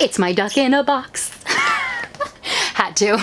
It's my duck in a box. Had to.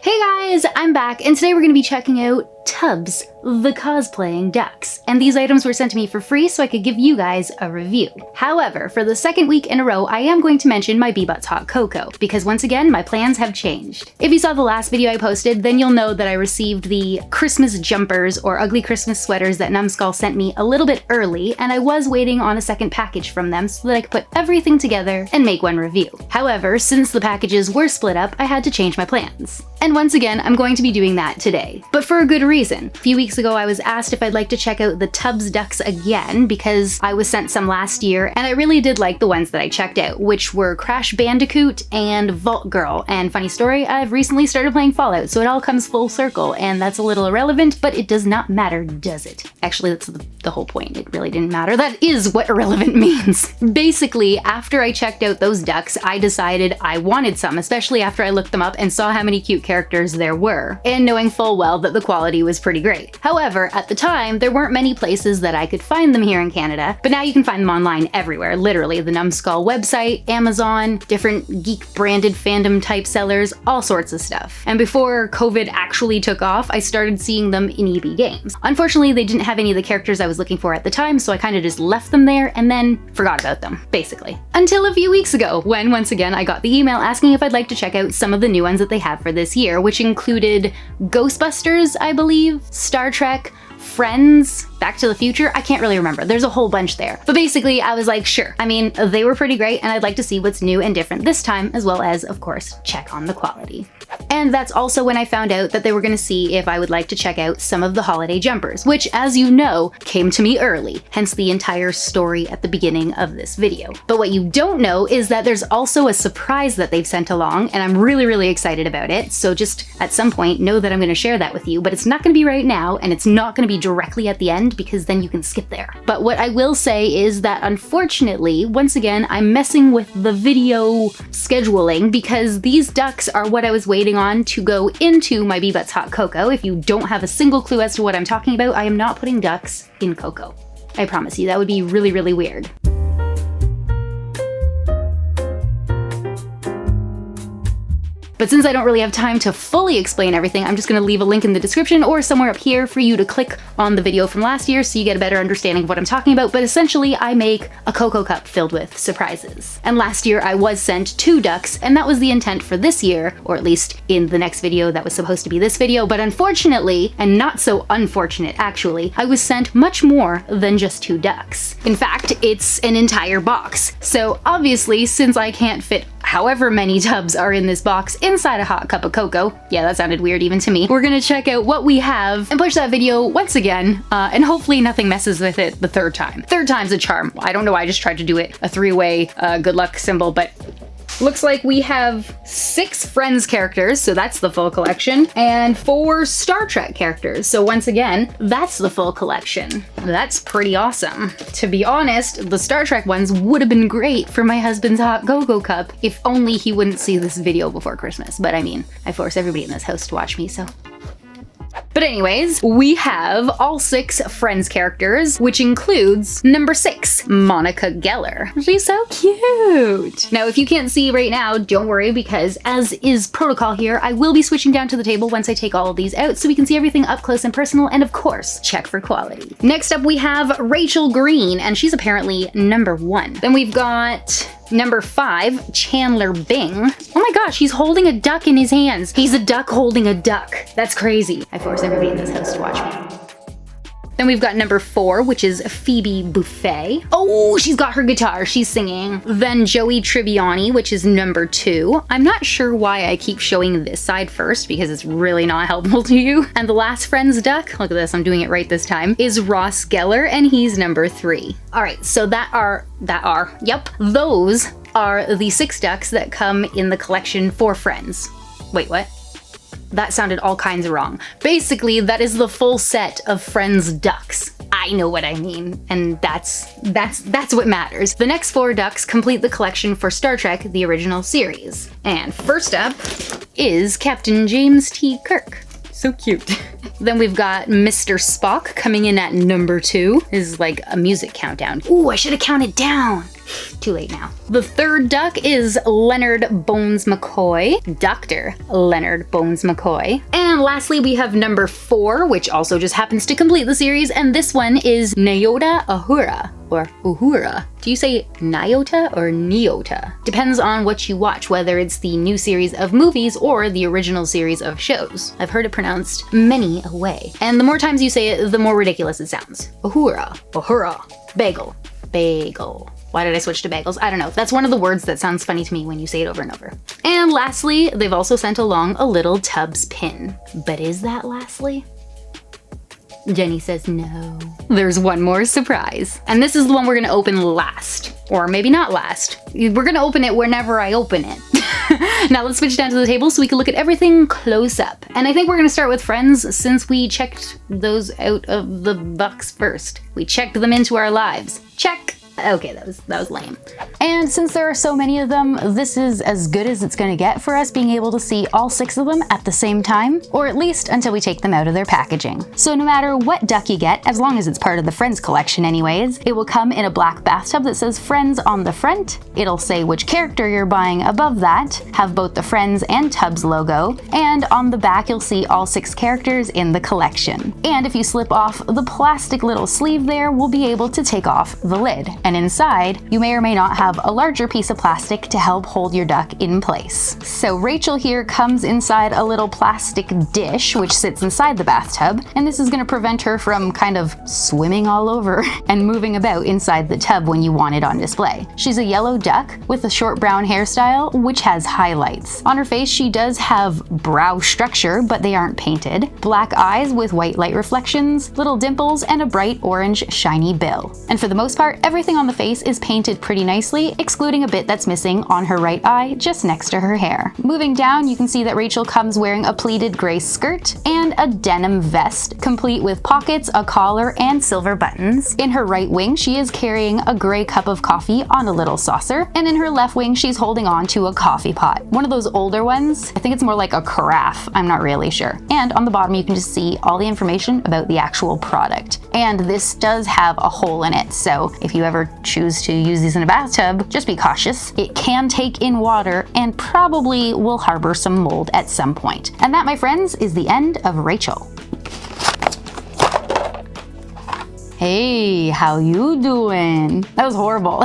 Hey guys, I'm back, and today we're going to be checking out Tubbz, the cosplaying ducks. And these items were sent to me for free so I could give you guys a review. However, for the second week in a row, I am going to mention my Bebot's Hot Cocoa, because once again, my plans have changed. If you saw the last video I posted, then you'll know that I received the Christmas jumpers or ugly Christmas sweaters that Numskull sent me a little bit early, and I was waiting on a second package from them so that I could put everything together and make one review. However, since the packages were split up, I had to change my plans. And once again, I'm going to be doing that today, but for a good reason. A few weeks ago, I was asked if I'd like to check out the Tubbz ducks again because I was sent some last year, and I really did like the ones that I checked out, which were Crash Bandicoot and Vault Girl. And funny story, I've recently started playing Fallout, so it all comes full circle, and that's a little irrelevant, but it does not matter, does it? Actually, that's the whole point. It really didn't matter. That is what irrelevant means. Basically, after I checked out those ducks, I decided I wanted some, especially after I looked them up and saw how many cute characters there were, and knowing full well that the quality was pretty great. However, at the time, there weren't many places that I could find them here in Canada, but now you can find them online everywhere, literally. The Numskull website, Amazon, different geek-branded fandom type sellers, all sorts of stuff. And before COVID actually took off, I started seeing them in EB Games. Unfortunately, they didn't have any of the characters I was looking for at the time, so I kind of just left them there and then forgot about them, basically. Until a few weeks ago, when once again I got the email asking if I'd like to check out some of the new ones that they have for this year, which included Ghostbusters, I believe, Star Trek, Friends, Back to the Future, I can't really remember. There's a whole bunch there. But basically, I was like, sure. I mean, they were pretty great, and I'd like to see what's new and different this time, as well as, of course, check on the quality. And that's also when I found out that they were gonna see if I would like to check out some of the holiday jumpers, which, as you know, came to me early, hence the entire story at the beginning of this video. But what you don't know is that there's also a surprise that they've sent along, and I'm really, really excited about it, so just at some point know that I'm gonna share that with you, but it's not gonna be right now, and it's not gonna be directly at the end, because then you can skip there. But what I will say is that unfortunately, once again, I'm messing with the video scheduling because these ducks are what I was waiting on to go into my Bebot's Hot Cocoa. If you don't have a single clue as to what I'm talking about, I am not putting ducks in cocoa. I promise you, that would be really, really weird. But since I don't really have time to fully explain everything, I'm just gonna leave a link in the description or somewhere up here for you to click on the video from last year so you get a better understanding of what I'm talking about. But essentially, I make a cocoa cup filled with surprises. And last year I was sent 2 ducks, and that was the intent for this year, or at least in the next video that was supposed to be this video. But unfortunately, and not so unfortunate actually, I was sent much more than just 2 ducks. In fact, it's an entire box. So obviously, since I can't fit however many Tubbz are in this box inside a hot cup of cocoa, yeah, that sounded weird even to me, we're gonna check out what we have and push that video once again, and hopefully nothing messes with it the third time. Third time's a charm. I don't know, I just tried to do it a 3-way good luck symbol, but looks like we have 6 Friends characters, so that's the full collection, and 4 Star Trek characters, so once again, that's the full collection. That's pretty awesome. To be honest, the Star Trek ones would have been great for my husband's hot cocoa cup if only he wouldn't see this video before Christmas, but I mean, I force everybody in this house to watch me, so. But anyways, we have all 6 Friends characters, which includes number 6, Monica Geller. She's so cute! Now, if you can't see right now, don't worry, because as is protocol here, I will be switching down to the table once I take all of these out so we can see everything up close and personal, and of course, check for quality. Next up, we have Rachel Green, and she's apparently number 1. Then we've got number 5, Chandler Bing. Oh my gosh, he's holding a duck in his hands. He's a duck holding a duck. That's crazy. I force everybody in this house to watch me. Then we've got number 4, which is Phoebe Buffay. Oh, she's got her guitar, she's singing. Then Joey Tribbiani, which is number 2. I'm not sure why I keep showing this side first, because it's really not helpful to you. And the last Friends duck, look at this, I'm doing it right this time, is Ross Geller, and he's number 3. All right, so those are the 6 ducks that come in the collection for Friends. Wait, what? That sounded all kinds of wrong. Basically, that is the full set of Friends ducks. I know what I mean, and that's what matters. The next 4 ducks complete the collection for Star Trek, the original series. And first up is Captain James T. Kirk. So cute. Then we've got Mr. Spock coming in at number 2. This is like a music countdown. Ooh, I should have counted down. Too late now. The third duck is Leonard Bones McCoy, Dr. Leonard Bones McCoy. And lastly, we have number 4, which also just happens to complete the series, and this one is Nyota Uhura, or Uhura. Do you say Nyota or Nyota? Depends on what you watch, whether it's the new series of movies or the original series of shows. I've heard it pronounced many a way. And the more times you say it, the more ridiculous it sounds. Uhura, Uhura, bagel, bagel. Why did I switch to bagels? I don't know. That's one of the words that sounds funny to me when you say it over and over. And lastly, they've also sent along a little Tubbz pin. But is that lastly? Jenny says no. There's one more surprise. And this is the one we're gonna open last. Or maybe not last. We're gonna open it whenever I open it. Now let's switch down to the table so we can look at everything close up. And I think we're gonna start with friends since we checked those out of the box first. We checked them into our lives. Check. Okay, that was lame. And since there are so many of them, this is as good as it's gonna get for us being able to see all 6 of them at the same time, or at least until we take them out of their packaging. So no matter what duck you get, as long as it's part of the Friends collection anyways, it will come in a black bathtub that says Friends on the front. It'll say which character you're buying above that, have both the Friends and Tubbz logo, and on the back you'll see all 6 characters in the collection. And if you slip off the plastic little sleeve there, we'll be able to take off the lid. And inside, you may or may not have a larger piece of plastic to help hold your duck in place. So Rachel here comes inside a little plastic dish which sits inside the bathtub, and this is going to prevent her from kind of swimming all over and moving about inside the tub when you want it on display. She's a yellow duck with a short brown hairstyle which has highlights. On her face she does have brow structure, but they aren't painted, black eyes with white light reflections, little dimples, and a bright orange shiny bill. And for the most part, everything on the face is painted pretty nicely, excluding a bit that's missing on her right eye just next to her hair. Moving down, you can see that Rachel comes wearing a pleated gray skirt and a denim vest, complete with pockets, a collar, and silver buttons. In her right wing, she is carrying a gray cup of coffee on a little saucer, and in her left wing, she's holding on to a coffee pot. One of those older ones. I think it's more like a carafe, I'm not really sure. And on the bottom, you can just see all the information about the actual product. And this does have a hole in it, so if you ever choose to use these in a bathtub, just be cautious. It can take in water and probably will harbor some mold at some point. And that, my friends, is the end of Rachel. Hey, how you doing? That was horrible.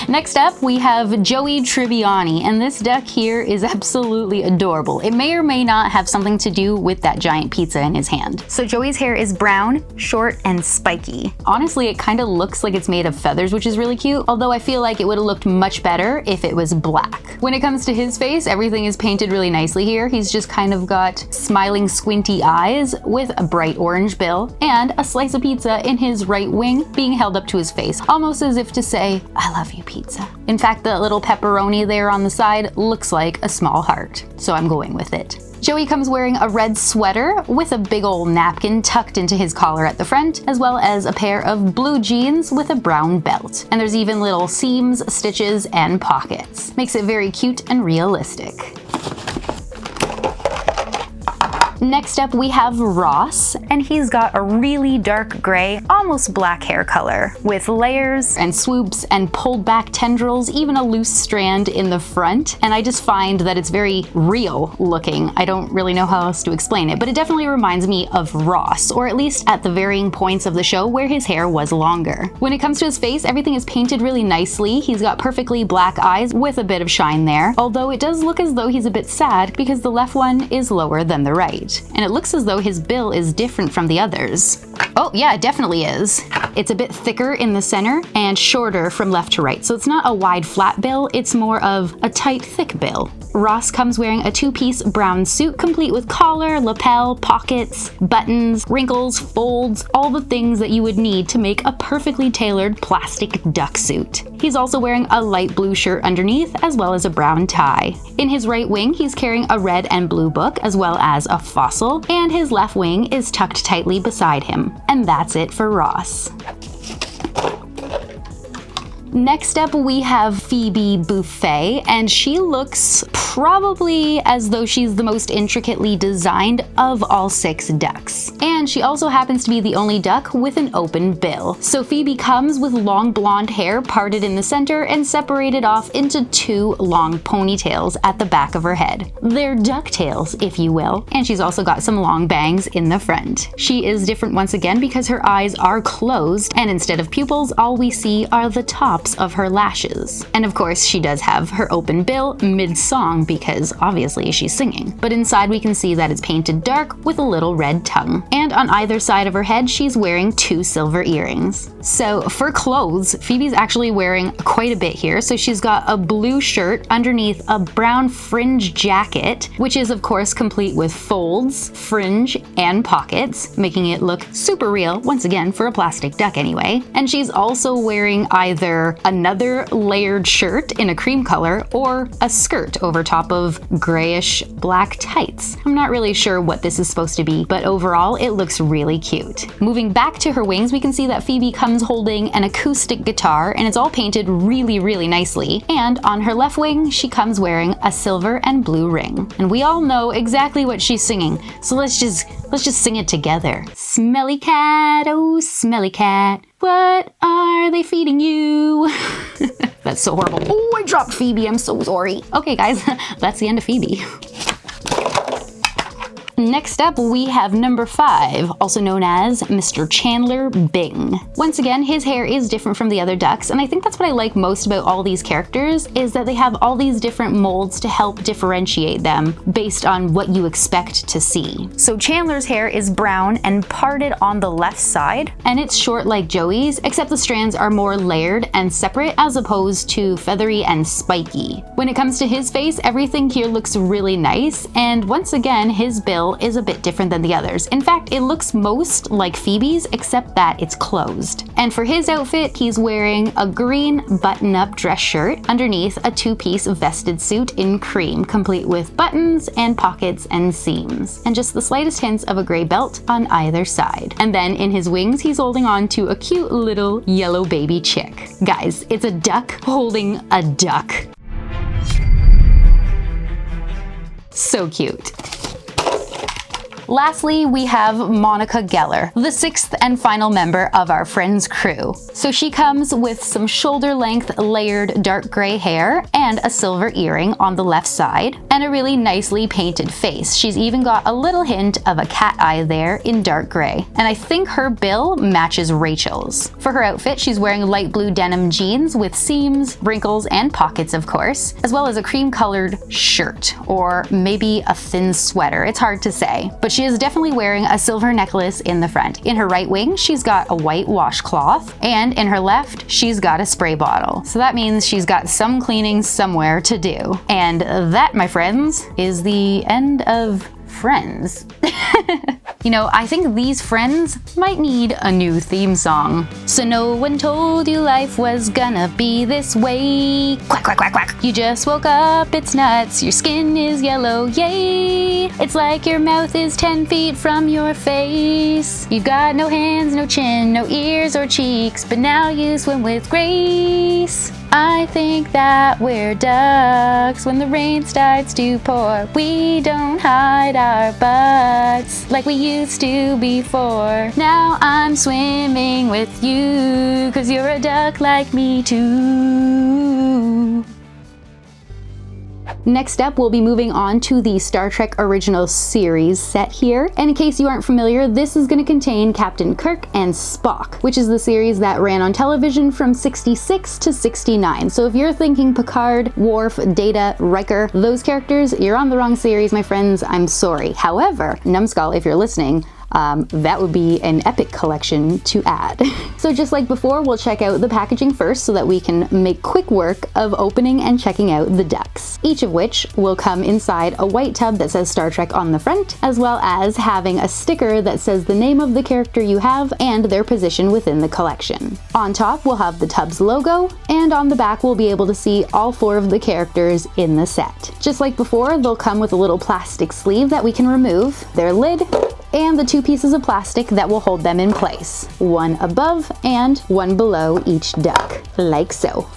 Next up, we have Joey Tribbiani, and this duck here is absolutely adorable. It may or may not have something to do with that giant pizza in his hand. So Joey's hair is brown, short, and spiky. Honestly, it kind of looks like it's made of feathers, which is really cute, although I feel like it would have looked much better if it was black. When it comes to his face, everything is painted really nicely here. He's just kind of got smiling, squinty eyes with a bright orange bill and a slice of pizza in his right wing being held up to his face, almost as if to say, I love you, pizza. In fact, that little pepperoni there on the side looks like a small heart, so I'm going with it. Joey comes wearing a red sweater with a big old napkin tucked into his collar at the front, as well as a pair of blue jeans with a brown belt. And there's even little seams, stitches, and pockets. Makes it very cute and realistic. Next up, we have Ross, and he's got a really dark gray, almost black hair color, with layers and swoops and pulled back tendrils, even a loose strand in the front. And I just find that it's very real looking. I don't really know how else to explain it, but it definitely reminds me of Ross, or at least at the varying points of the show where his hair was longer. When it comes to his face, everything is painted really nicely. He's got perfectly black eyes with a bit of shine there, although it does look as though he's a bit sad because the left one is lower than the right. And it looks as though his bill is different from the others. Oh yeah, it definitely is. It's a bit thicker in the center and shorter from left to right. So it's not a wide flat bill, it's more of a tight thick bill. Ross comes wearing a two-piece brown suit complete with collar, lapel, pockets, buttons, wrinkles, folds, all the things that you would need to make a perfectly tailored plastic duck suit. He's also wearing a light blue shirt underneath, as well as a brown tie. In his right wing, he's carrying a red and blue book, as well as a fossil, and his left wing is tucked tightly beside him. And that's it for Ross. Next up, we have Phoebe Buffet, and she looks probably as though she's the most intricately designed of all 6 ducks. And she also happens to be the only duck with an open bill. So Phoebe comes with long blonde hair parted in the center and separated off into 2 long ponytails at the back of her head. They're ducktails, if you will. And she's also got some long bangs in the front. She is different once again because her eyes are closed, and instead of pupils, all we see are the tops of her lashes. And of course, she does have her open bill mid-song because obviously she's singing. But inside we can see that it's painted dark with a little red tongue. And on either side of her head, she's wearing 2 silver earrings. So for clothes, Phoebe's actually wearing quite a bit here. So she's got a blue shirt underneath a brown fringe jacket, which is of course complete with folds, fringe, and pockets, making it look super real, once again for a plastic duck anyway. And she's also wearing either another layered shirt in a cream color or a skirt over top of grayish black tights. I'm not really sure what this is supposed to be, but overall it looks really cute. Moving back to her wings, we can see that Phoebe comes holding an acoustic guitar, and it's all painted really nicely. And on her left wing, she comes wearing a silver and blue ring. And we all know exactly what she's singing, so let's just sing it together. Smelly cat, oh smelly cat, what are they feeding you? That's so horrible. Oh, I dropped Phoebe, I'm so sorry. Okay guys, that's the end of Phoebe. Next up, we have number 5, also known as Mr. Chandler Bing. Once again, his hair is different from the other ducks, and I think that's what I like most about all these characters, is that they have all these different molds to help differentiate them based on what you expect to see. So Chandler's hair is brown and parted on the left side, and it's short like Joey's, except the strands are more layered and separate as opposed to feathery and spiky. When it comes to his face, everything here looks really nice, and once again, his bill is a bit different than the others. In fact, it looks most like Phoebe's, except that it's closed. And for his outfit, he's wearing a green button-up dress shirt underneath a 2-piece vested suit in cream, complete with buttons and pockets and seams, and just the slightest hints of a gray belt on either side. And then in his wings, he's holding on to a cute little yellow baby chick. Guys, it's a duck holding a duck. So cute. Lastly, we have Monica Geller, the 6th and final member of our friend's crew. So she comes with some shoulder-length layered dark gray hair and a silver earring on the left side, and a really nicely painted face. She's even got a little hint of a cat eye there in dark gray. And I think her bill matches Rachel's. For her outfit, she's wearing light blue denim jeans with seams, wrinkles, and pockets, of course, as well as a cream-colored shirt, or maybe a thin sweater. It's hard to say, but she is definitely wearing a silver necklace in the front. In her right wing, she's got a white washcloth, and in her left, she's got a spray bottle. So that means she's got some cleaning somewhere to do. And that, my friends, is the end of Friends. You know, I think these Friends might need a new theme song. So no one told you life was gonna be this way. Quack, quack, quack, quack. You just woke up, it's nuts, your skin is yellow, yay. It's like your mouth is 10 feet from your face. You've got no hands, no chin, no ears or cheeks, but now you swim with grace. I think that we're ducks when the rain starts to pour. We don't hide our butts like we used to before. Now I'm swimming with you, 'cause you're a duck like me too. Next up, we'll be moving on to the Star Trek Original Series set here. And in case you aren't familiar, this is going to contain Captain Kirk and Spock, which is the series that ran on television from 66 to 69. So if you're thinking Picard, Worf, Data, Riker, those characters, you're on the wrong series, my friends. I'm sorry. However, Numbskull, if you're listening, that would be an epic collection to add. So just like before, we'll check out the packaging first so that we can make quick work of opening and checking out the ducks, each of which will come inside a white tub that says Star Trek on the front, as well as having a sticker that says the name of the character you have and their position within the collection. On top, we'll have the Tubbz logo, and on the back, we'll be able to see all 4 of the characters in the set. Just like before, they'll come with a little plastic sleeve that we can remove, their lid, and the 2 pieces of plastic that will hold them in place. One above and one below each duck, like so.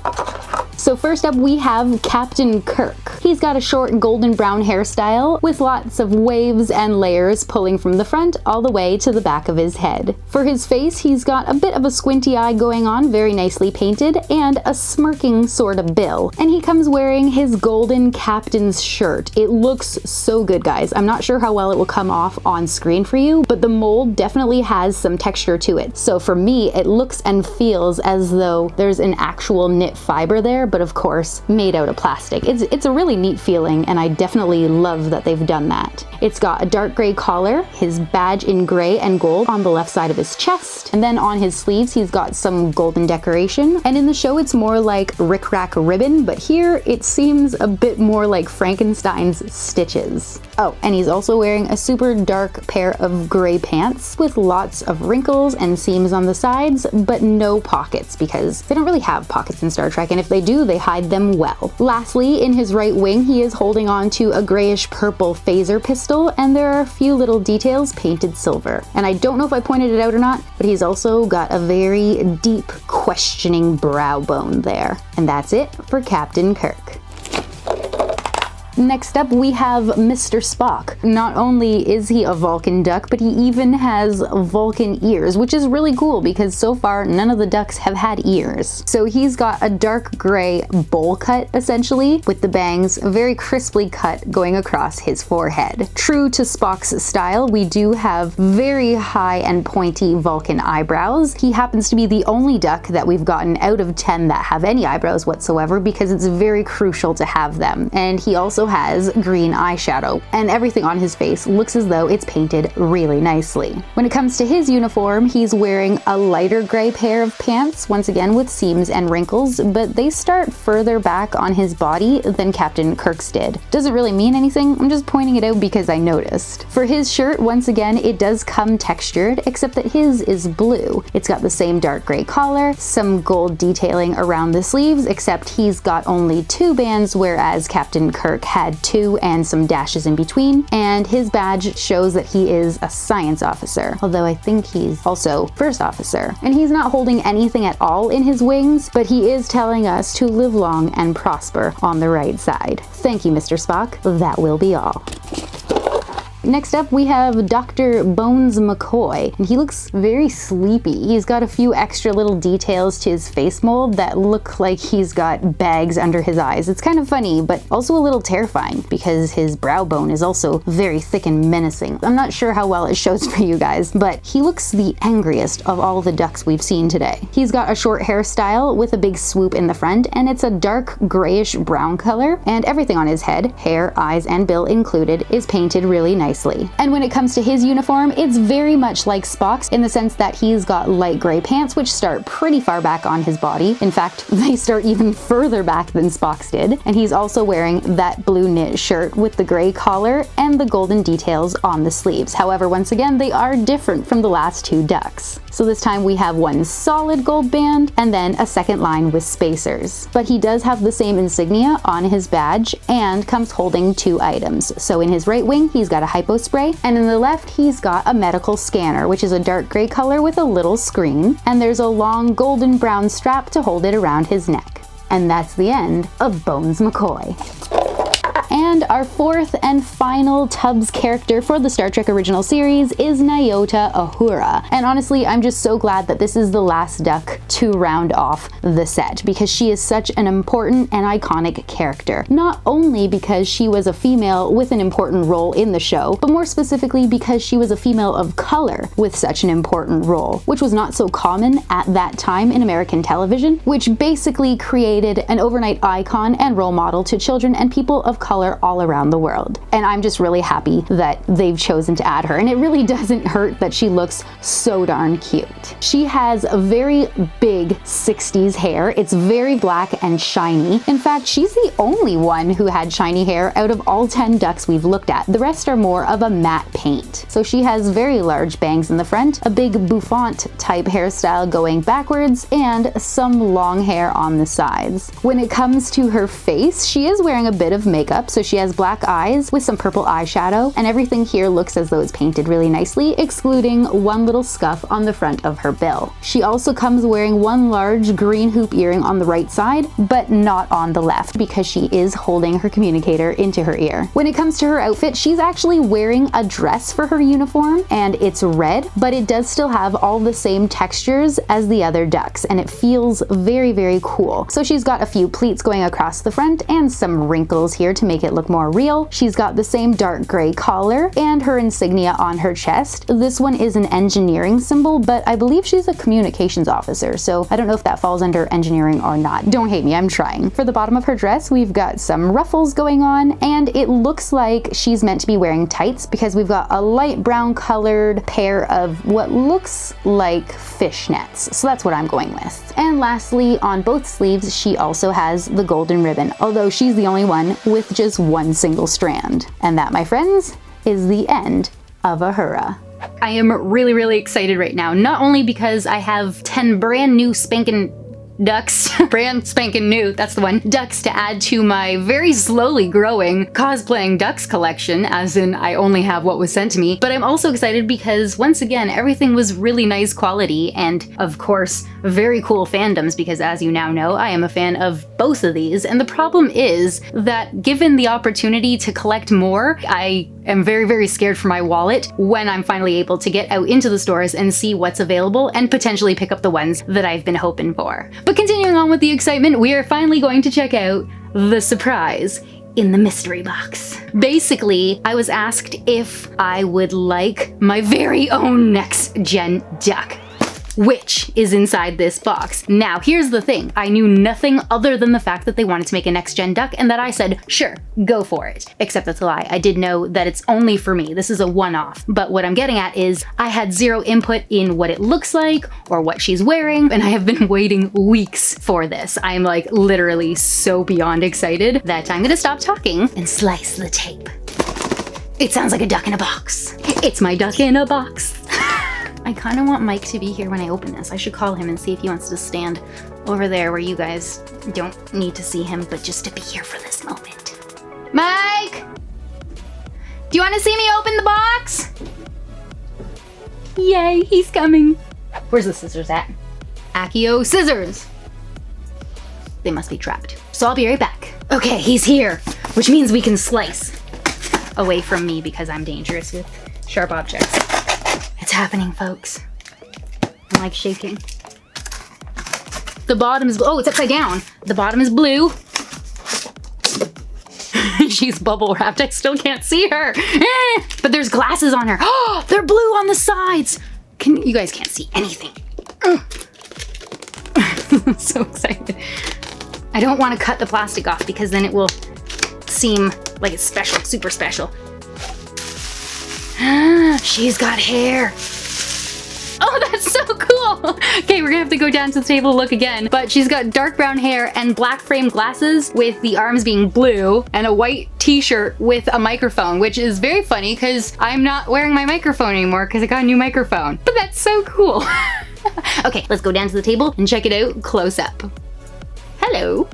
So first up we have Captain Kirk. He's got a short golden brown hairstyle with lots of waves and layers pulling from the front all the way to the back of his head. For his face, he's got a bit of a squinty eye going on, very nicely painted, and a smirking sort of bill. And he comes wearing his golden captain's shirt. It looks so good, guys. I'm not sure how well it will come off on screen for you, but the mold definitely has some texture to it. So for me, it looks and feels as though there's an actual knit fiber there, but of course made out of plastic. It's a really neat feeling, and I definitely love that they've done that. It's got a dark gray collar, his badge in gray and gold on the left side of his chest, and then on his sleeves he's got some golden decoration. And in the show it's more like rickrack ribbon, but here it seems a bit more like Frankenstein's stitches. Oh, and he's also wearing a super dark pair of gray pants with lots of wrinkles and seams on the sides, but no pockets, because they don't really have pockets in Star Trek, and if they do, they hide them well. Lastly, in his right wing, he is holding on to a grayish purple phaser pistol, and there are a few little details painted silver. And I don't know if I pointed it out or not, but he's also got a very deep, questioning brow bone there. And that's it for Captain Kirk. Next up we have Mr. Spock. Not only is he a Vulcan duck, but he even has Vulcan ears, which is really cool because so far none of the ducks have had ears. So he's got a dark gray bowl cut essentially, with the bangs very crisply cut going across his forehead. True to Spock's style, we do have very high and pointy Vulcan eyebrows. He happens to be the only duck that we've gotten out of 10 that have any eyebrows whatsoever, because it's very crucial to have them. And he also has green eyeshadow, and everything on his face looks as though it's painted really nicely. When it comes to his uniform, he's wearing a lighter gray pair of pants, once again with seams and wrinkles, but they start further back on his body than Captain Kirk's did. Doesn't really mean anything, I'm just pointing it out because I noticed. For his shirt, once again, it does come textured, except that his is blue. It's got the same dark gray collar, some gold detailing around the sleeves, except he's got only 2 bands, whereas Captain Kirk had 2 and some dashes in between, and his badge shows that he is a science officer, although I think he's also first officer. And he's not holding anything at all in his wings, but he is telling us to live long and prosper on the right side. Thank you, Mr. Spock. That will be all. Next up we have Dr. Bones McCoy, and he looks very sleepy. He's got a few extra little details to his face mold that look like he's got bags under his eyes. It's kind of funny, but also a little terrifying because his brow bone is also very thick and menacing. I'm not sure how well it shows for you guys, but he looks the angriest of all the ducks we've seen today. He's got a short hairstyle with a big swoop in the front, and it's a dark grayish brown color, and everything on his head, hair, eyes, and bill included, is painted really nicely. And when it comes to his uniform, it's very much like Spock's in the sense that he's got light gray pants which start pretty far back on his body. In fact, they start even further back than Spock's did. And he's also wearing that blue knit shirt with the gray collar and the golden details on the sleeves. However, once again, they are different from the last 2 ducks. So this time we have one solid gold band and then a second line with spacers. But he does have the same insignia on his badge and comes holding 2 items. So in his right wing, he's got a hypo spray, and in the left, he's got a medical scanner, which is a dark gray color with a little screen, and there's a long golden brown strap to hold it around his neck. And that's the end of Bones McCoy. And our 4th and final Tubbz character for the Star Trek original series is Nyota Uhura. And honestly, I'm just so glad that this is the last duck to round off the set, because she is such an important and iconic character. Not only because she was a female with an important role in the show, but more specifically because she was a female of color with such an important role, which was not so common at that time in American television, which basically created an overnight icon and role model to children and people of color all around the world. And I'm just really happy that they've chosen to add her, and it really doesn't hurt that she looks so darn cute. She has a very big 60s hair. It's very black and shiny. In fact, she's the only one who had shiny hair out of all 10 ducks we've looked at. The rest are more of a matte paint. So she has very large bangs in the front, a big bouffant type hairstyle going backwards, and some long hair on the sides. When it comes to her face, she is wearing a bit of makeup, so she has black eyes with some purple eyeshadow, and everything here looks as though it's painted really nicely, excluding one little scuff on the front of her bill. She also comes wearing one large green hoop earring on the right side, but not on the left because she is holding her communicator into her ear. When it comes to her outfit, she's actually wearing a dress for her uniform, and it's red, but it does still have all the same textures as the other ducks, and it feels very, very cool. So she's got a few pleats going across the front and some wrinkles here to make it look more real. She's got the same dark gray collar and her insignia on her chest. This one is an engineering symbol, but I believe she's a communications officer, so I don't know if that falls under engineering or not. Don't hate me, I'm trying. For the bottom of her dress, we've got some ruffles going on, and it looks like she's meant to be wearing tights because we've got a light brown colored pair of what looks like fishnets. So that's what I'm going with. And lastly, on both sleeves, she also has the golden ribbon, although she's the only one with just one single strand. And that, my friends, is the end of Ahura. I am really, really excited right now, not only because I have 10 brand new spanking ducks, brand spanking new, that's the one, ducks to add to my very slowly growing cosplaying ducks collection, as in I only have what was sent to me, but I'm also excited because once again, everything was really nice quality and of course, very cool fandoms because as you now know, I am a fan of both of these, and the problem is that given the opportunity to collect more, I am very, very scared for my wallet when I'm finally able to get out into the stores and see what's available and potentially pick up the ones that I've been hoping for. But continuing on with the excitement, we are finally going to check out the surprise in the mystery box. Basically, I was asked if I would like my very own NexJen duck, which is inside this box. Now, here's the thing. I knew nothing other than the fact that they wanted to make a NexJen duck and that I said, sure, go for it. Except that's a lie. I did know that it's only for me. This is a one-off. But what I'm getting at is I had zero input in what it looks like or what she's wearing, and I have been waiting weeks for this. I'm like literally so beyond excited that I'm gonna stop talking and slice the tape. It sounds like a duck in a box. It's my duck in a box. I kind of want Mike to be here when I open this. I should call him and see if he wants to stand over there where you guys don't need to see him, but just to be here for this moment. Mike! Do you want to see me open the box? Yay, he's coming. Where's the scissors at? Accio scissors! They must be trapped. So I'll be right back. Okay, he's here, which means we can slice away from me because I'm dangerous with sharp objects. It's happening, folks. I'm like shaking. The bottom is, oh, it's upside down. The bottom is blue. She's bubble wrapped. I still can't see her. But there's glasses on her. Oh, they're blue on the sides. You guys can't see anything. I'm so excited. I don't want to cut the plastic off because then it will seem like it's special, super special. She's got hair. Oh, that's so cool. Okay, we're gonna have to go down to the table to look again. But she's got dark brown hair and black frame glasses with the arms being blue and a white t-shirt with a microphone, which is very funny because I'm not wearing my microphone anymore because I got a new microphone. But that's so cool. Okay, let's go down to the table and check it out close up. Hello.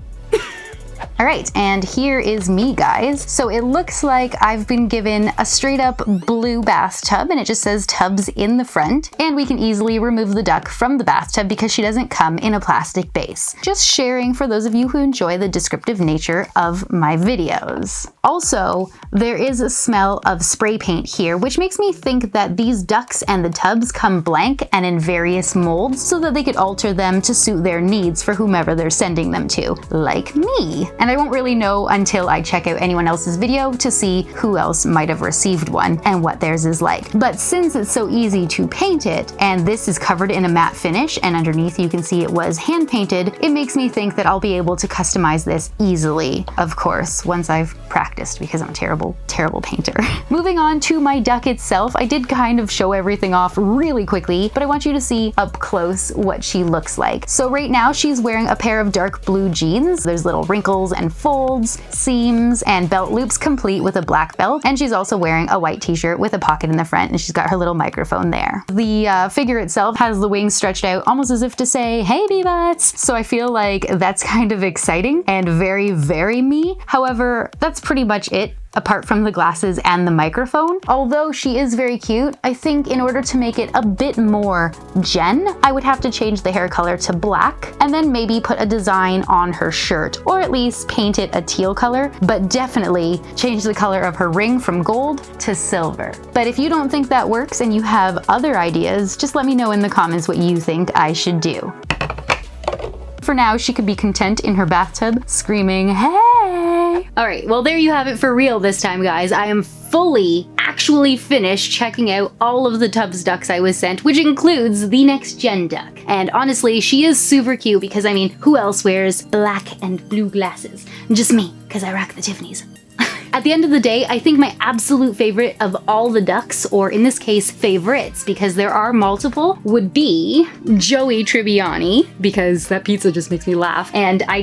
All right, and here is me, guys. So it looks like I've been given a straight up blue bathtub and it just says Tubbz in the front. And we can easily remove the duck from the bathtub because she doesn't come in a plastic base. Just sharing for those of you who enjoy the descriptive nature of my videos. Also, there is a smell of spray paint here, which makes me think that these ducks and the Tubbz come blank and in various molds so that they could alter them to suit their needs for whomever they're sending them to, like me. And I won't really know until I check out anyone else's video to see who else might have received one and what theirs is like. But since it's so easy to paint it, and this is covered in a matte finish, and underneath you can see it was hand painted, it makes me think that I'll be able to customize this easily. Of course, once I've practiced, because I'm a terrible, terrible painter. Moving on to my duck itself, I did kind of show everything off really quickly, but I want you to see up close what she looks like. So right now she's wearing a pair of dark blue jeans. There's little wrinkles and folds, seams, and belt loops complete with a black belt. And she's also wearing a white t-shirt with a pocket in the front, and she's got her little microphone there. The figure itself has the wings stretched out almost as if to say, hey B-Butts! So I feel like that's kind of exciting and very, very me. However, that's pretty much it, apart from the glasses and the microphone. Although she is very cute, I think in order to make it a bit more Jen, I would have to change the hair color to black and then maybe put a design on her shirt, or at least paint it a teal color, but definitely change the color of her ring from gold to silver. But if you don't think that works and you have other ideas, just let me know in the comments what you think I should do. For now, she could be content in her bathtub, screaming, hey! Alright, well there you have it for real this time, guys. I am actually finished checking out all of the Tubbz ducks I was sent, which includes the NexJen duck. And honestly, she is super cute because, I mean, who else wears black and blue glasses? Just me, because I rock the Tiffany's. At the end of the day, I think my absolute favorite of all the ducks, or in this case, favorites, because there are multiple, would be Joey Tribbiani, because that pizza just makes me laugh. And I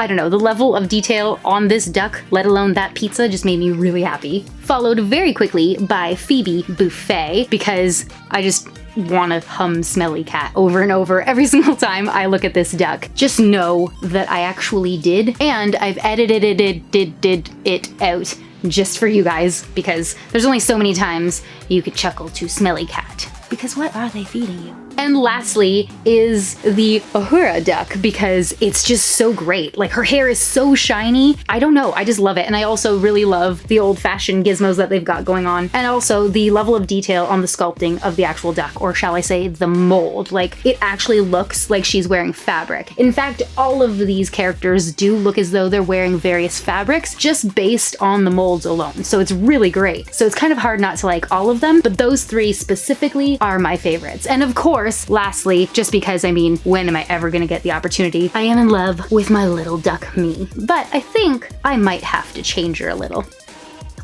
don't know, the level of detail on this duck, let alone that pizza, just made me really happy. Followed very quickly by Phoebe Buffet, because I just want to hum Smelly Cat over and over every single time I look at this duck. Just know that I actually did, and I've edited it out just for you guys, because there's only so many times you could chuckle to Smelly Cat. Because what are they feeding you? And lastly is the Uhura duck, because it's just so great. Like, her hair is so shiny. I don't know, I just love it. And I also really love the old-fashioned gizmos that they've got going on. And also the level of detail on the sculpting of the actual duck, or shall I say the mold. Like, it actually looks like she's wearing fabric. In fact, all of these characters do look as though they're wearing various fabrics just based on the molds alone. So it's really great. So it's kind of hard not to like all of them, but those three specifically are my favorites. And of course, lastly, just because, I mean, when am I ever gonna get the opportunity? I am in love with my little duck me, but I think I might have to change her a little.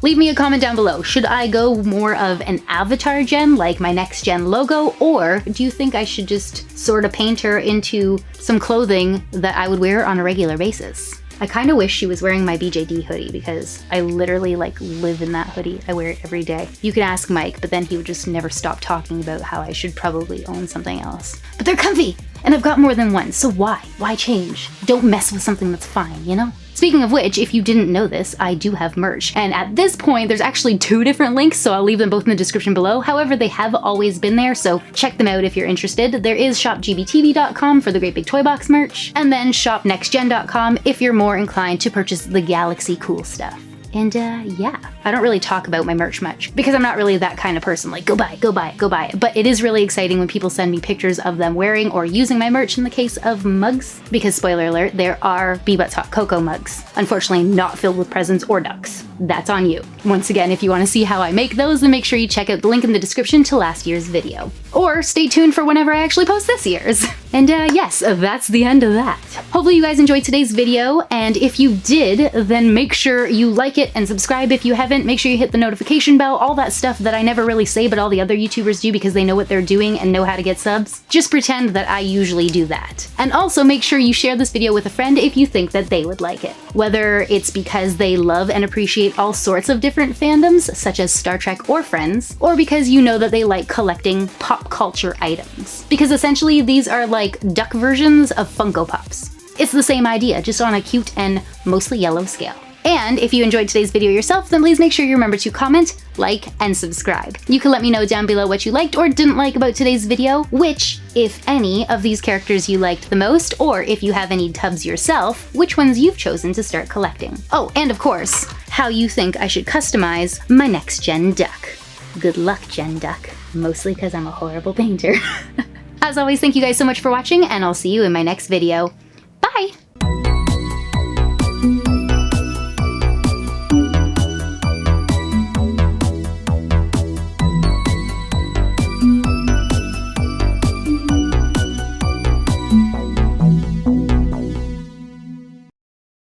Leave me a comment down below. Should I go more of an avatar Jen, like my NexJen logo, or do you think I should just sort of paint her into some clothing that I would wear on a regular basis? I kind of wish she was wearing my BJD hoodie, because I literally like live in that hoodie. I wear it every day. You could ask Mike, but then he would just never stop talking about how I should probably own something else. But they're comfy, and I've got more than one, so why? Why change? Don't mess with something that's fine, you know? Speaking of which, if you didn't know this, I do have merch. And at this point, there's actually 2 different links, so I'll leave them both in the description below. However, they have always been there, so check them out if you're interested. There is shopgbtv.com for the Great Big Toy Box merch, and then shopnexjen.com if you're more inclined to purchase the Galaxy cool stuff. And yeah, I don't really talk about my merch much because I'm not really that kind of person, like go buy it, go buy it, go buy it. But it is really exciting when people send me pictures of them wearing or using my merch in the case of mugs, because spoiler alert, there are B-Butts Hot Cocoa mugs. Unfortunately, not filled with presents or ducks. That's on you. Once again, if you want to see how I make those, then make sure you check out the link in the description to last year's video. Or stay tuned for whenever I actually post this year's. And yes, that's the end of that. Hopefully you guys enjoyed today's video, and if you did, then make sure you like it and subscribe if you haven't. Make sure you hit the notification bell, all that stuff that I never really say but all the other YouTubers do because they know what they're doing and know how to get subs. Just pretend that I usually do that. And also make sure you share this video with a friend if you think that they would like it. Whether it's because they love and appreciate all sorts of different fandoms, such as Star Trek or Friends, or because you know that they like collecting pop culture items. Because essentially these are like duck versions of Funko Pops. It's the same idea, just on a cute and mostly yellow scale. And if you enjoyed today's video yourself, then please make sure you remember to comment, like, and subscribe. You can let me know down below what you liked or didn't like about today's video, which, if any, of these characters you liked the most, or if you have any Tubbz yourself, which ones you've chosen to start collecting. Oh, and of course, how you think I should customize my NexJen duck. Good luck, Gen Duck. Mostly because I'm a horrible painter. As always, thank you guys so much for watching, and I'll see you in my next video.